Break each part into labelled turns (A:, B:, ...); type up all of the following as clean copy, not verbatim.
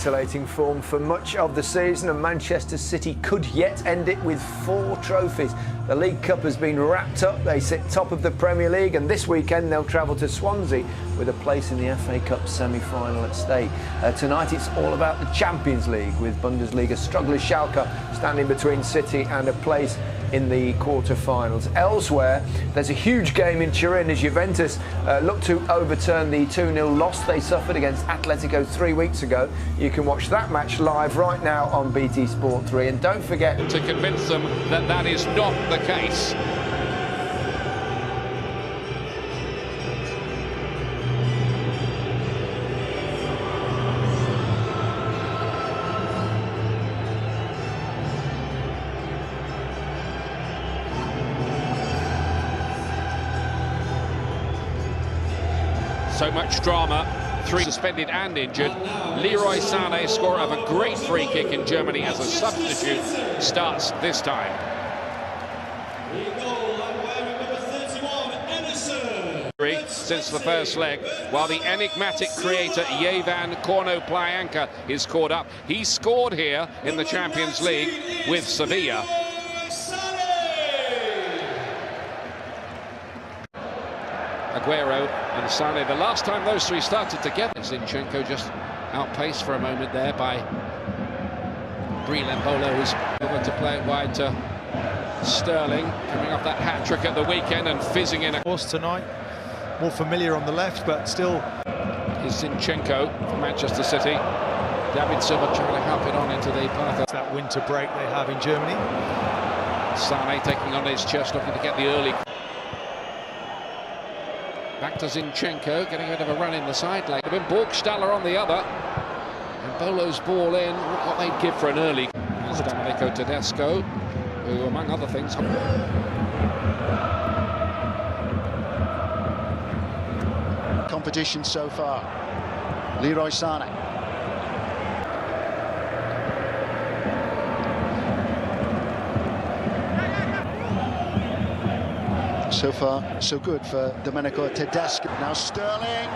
A: scintillating form for much of the season, and Manchester City could yet end it with 4 trophies. The League Cup has been wrapped up. They sit top of the Premier League, and this weekend they'll travel to Swansea with a place in the FA Cup semi-final at stake. Tonight it's all about the Champions League, with Bundesliga strugglers Schalke standing between City and a place in the quarter-finals. Elsewhere, there's a huge game in Turin as Juventus look to overturn the 2-0 loss they suffered against Atletico 3 weeks ago. You can watch that match live right now on BT Sport 3, and don't forget
B: to convince them that that is not the case. So much drama, 3 suspended and injured. Leroy Sané, scorer of a great free kick in Germany as a substitute, starts this time. Since the first leg, while the enigmatic creator Yevan Konoplyanka is caught up. He scored here in the Champions League with Sevilla. Aguero and Sané. The last time those 3 started together, Zinchenko just outpaced for a moment there by Breel Embolo, who's able to play it wide to Sterling, coming off that hat-trick at the weekend and fizzing in.
C: Of course tonight, more familiar on the left, but still
B: is Zinchenko for Manchester City. David Silva trying to help it on into the path.
C: It's that winter break they have in Germany.
B: Sané taking on his chest, looking to get the early. Back to Zinchenko, getting a bit of a run in the side lane. Been Burgstaller on the other. And Bolo's ball in. Look what they'd give for an early. There's Domenico Tedesco, who, among other things,
D: competition so far. Leroy Sané. So far, so good for Domenico Tedesco. Now Sterling.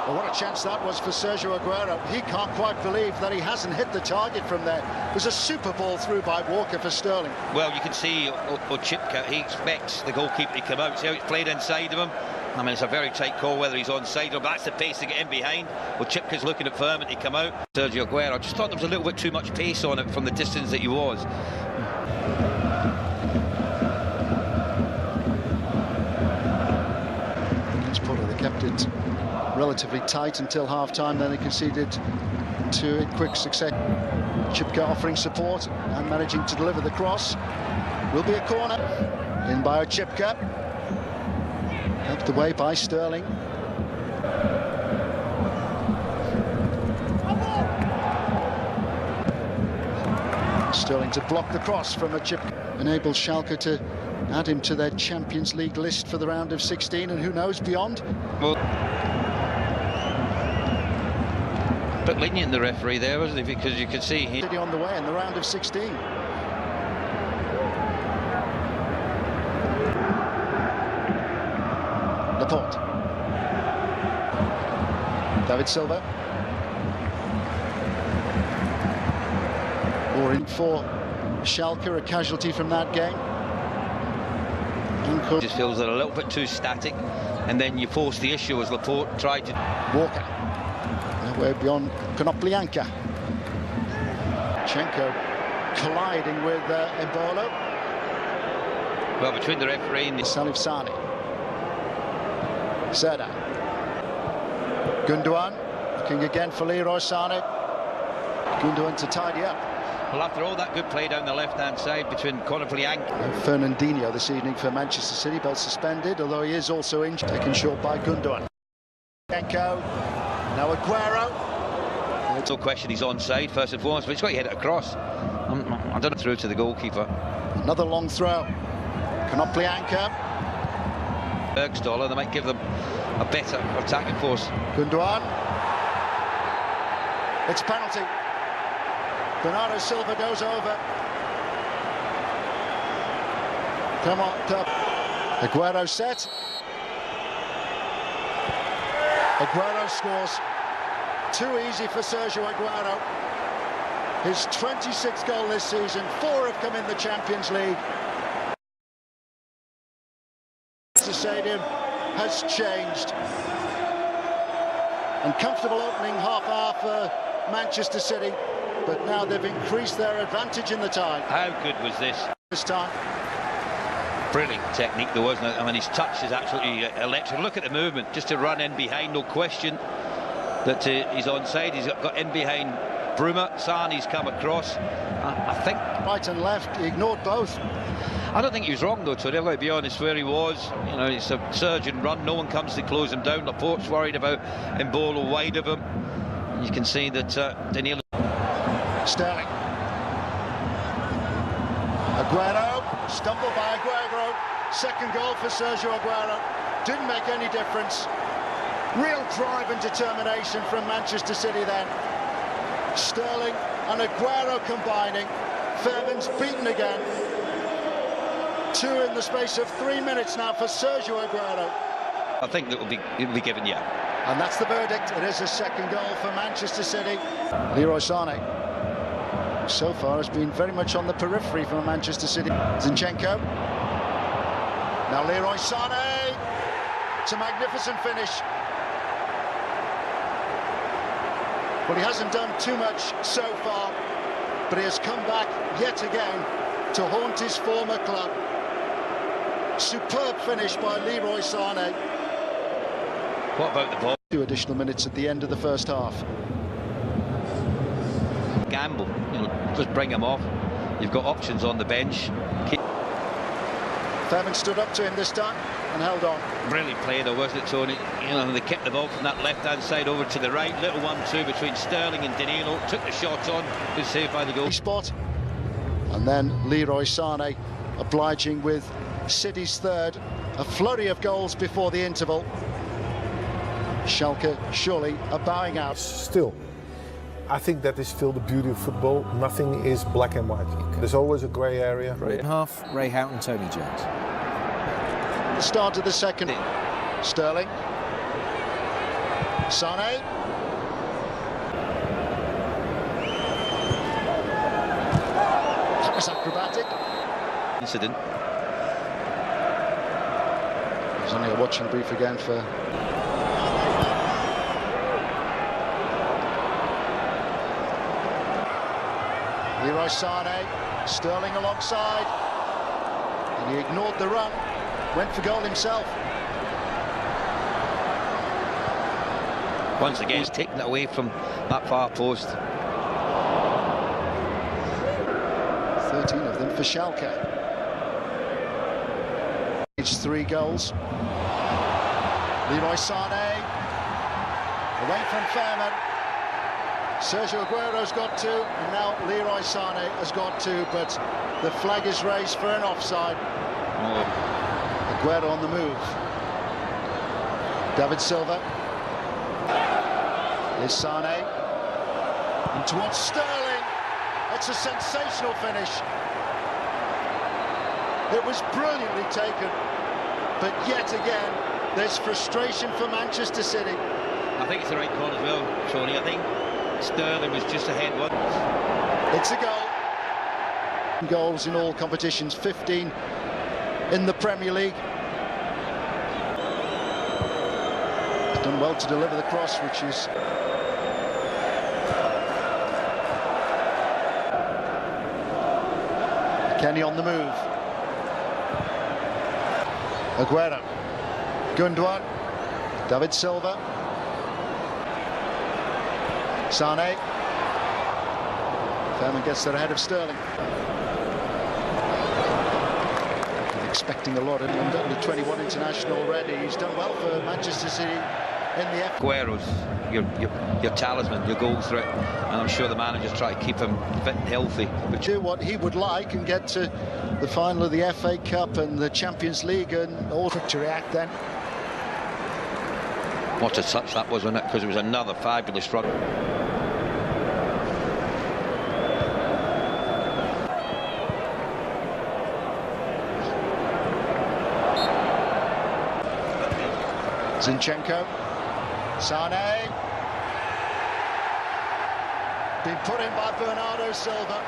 D: Well, what a chance that was for Sergio Aguero. He can't quite believe that he hasn't hit the target from there. It was a super ball through by Walker for Sterling.
E: Well, you can see Oczipka, he expects the goalkeeper to come out. See how it's played inside of him? I mean, it's a very tight call whether he's onside or, but that's the pace to get in behind. Oczipka's looking at Furman to come out. Sergio Aguero, I just thought there was a little bit too much pace on it from the distance that he was.
D: They kept it relatively tight until half-time, then they conceded 2 in quick succession. Chipka offering support and managing to deliver the cross. Will be a corner. In by Chipka. Helped away by Sterling. Sterling to block the cross from a Chipka. Enables Schalke to add him to their Champions League list for the round of 16, and who knows beyond.
E: Well, a bit lenient the referee there, wasn't he? Because you could see he
D: on the way in the round of 16. Laporte. David Silva. Or in for Schalke, a casualty from that game.
E: Just feels that a little bit too static, and then you force the issue as Laporte tried to.
D: Walker. Way beyond Konoplyanka. Chenko colliding with Embolo.
E: Well, between the referee and the
D: Salif Sane. Seda. Gundogan looking again for Leroy Sané. Gundogan to tidy up.
E: Well, after all that good play down the left-hand side between Konoplyanka
D: and Fernandinho this evening for Manchester City, both suspended, although he is also injured. Taken short by Gundogan. Chenko. Now Aguero.
E: There's no question he's onside first and foremost, but he's got to hit it across. I don't know, through to the goalkeeper.
D: Another long throw. Konoplyanka.
E: Burgstaller, they might give them a better attacking force.
D: Gundogan. It's penalty. Bernardo Silva goes over. Come on, Aguero set. Aguero scores too easy for Sergio Aguero. His 26th goal this season, 4 have come in the Champions League. The stadium has changed. Uncomfortable opening half hour for Manchester City, but now they've increased their advantage in the tie.
E: How good was this
D: time?
E: Brilliant technique there, wasn't it? I mean, his touch is absolutely electric. Look at the movement, just to run in behind, no question that he's onside. He's got in behind Bruma. Sane's come across. I think
D: right and left, he ignored both.
E: I don't think he was wrong though, Tony. I've got to be honest, where he was. You know, it's a surge and run. No one comes to close him down. Laporte's worried about Embolo wide of him. You can see that Danilo.
D: Sterling. Aguero, stumbled by Aguero. Second goal for Sergio Aguero. Didn't make any difference. Real drive and determination from Manchester City then. Sterling and Aguero combining. Fairbairn's beaten again. 2 in the space of 3 minutes now for Sergio Aguero.
E: I think that will be given, yeah.
D: And that's the verdict. It is a second goal for Manchester City. Leroy Sané, so far, has been very much on the periphery for Manchester City. Zinchenko. Now Leroy Sané. It's a magnificent finish. Well, he hasn't done too much so far, but he has come back yet again to haunt his former club. Superb finish by Leroy Sané.
E: What about the ball?
D: 2 additional minutes at the end of the first half.
E: Gamble, you know, just bring him off. You've got options on the bench.
D: Fairbairn stood up to him this time and held on.
E: Brilliant play though, wasn't it, Tony? You know, they kept the ball from that left-hand side over to the right. Little 1-2 between Sterling and Danilo. Took the shot on. Good save by the goal.
D: Spot. And then Leroy Sané obliging with City's third. A flurry of goals before the interval. Schalke surely are bowing out.
F: Still, I think that is still the beauty of football. Nothing is black and white. There's always a grey area.
G: Half, Ray Houghton, Tony Jones.
D: The start of the second. Sterling. Sané. That was acrobatic.
E: Incident.
D: There's only a watching brief again for Leroy Sané. Sterling alongside, and he ignored the run, went for goal himself.
E: Once again, he's taken it away from that far post.
D: 13 of them for Schalke. It's 3 goals. Leroy Sané away from Fairbairn. Sergio Aguero's got 2, and now Leroy Sané has got 2, but the flag is raised for an offside. Aguero on the move. David Silva. Here's Sané. And towards Sterling. It's a sensational finish. It was brilliantly taken, but yet again, there's frustration for Manchester City.
E: I think it's the right call as well, Tony. I think Sterling was just ahead once.
D: It's a goal. Goals in all competitions, 15 in the Premier League. He's done well to deliver the cross, which is Kenny on the move. Aguero. Gundogan. David Silva. Sané. Fairbairn gets there ahead of Sterling. Expecting a lot of him, under 21 international already. He's done well for Manchester City in the FA.
E: Aguero's your talisman, your goal threat, and I'm sure the managers try to keep him fit and healthy.
D: But do what he would like and get to the final of the FA Cup and the Champions League, and all to react then.
E: What a touch that was, wasn't it? Because it was another fabulous run.
D: Zinchenko. Sané. Been put in by Bernardo Silva,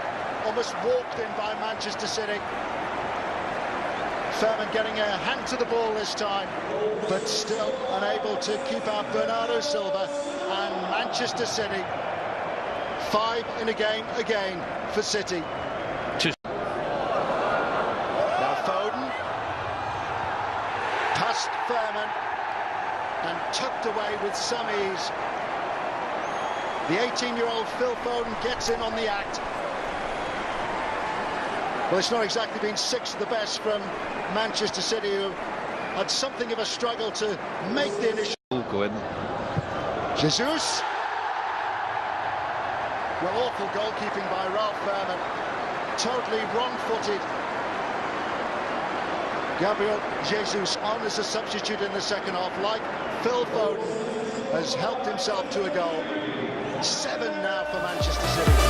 D: almost walked in by Manchester City. Furman getting a hand to the ball this time, but still unable to keep out Bernardo Silva and Manchester City. 5 in a game again for City. Now Foden, past Furman and tucked away with some ease. The 18-year-old Phil Foden gets in on the act. Well, it's not exactly been 6 of the best from Manchester City, who had something of a struggle to make the initial.
E: Go in.
D: Jesus. Well, awful goalkeeping by Ralph Furman. Totally wrong-footed. Gabriel Jesus on as a substitute in the second half, like Phil Foden, has helped himself to a goal. 7 now for Manchester City.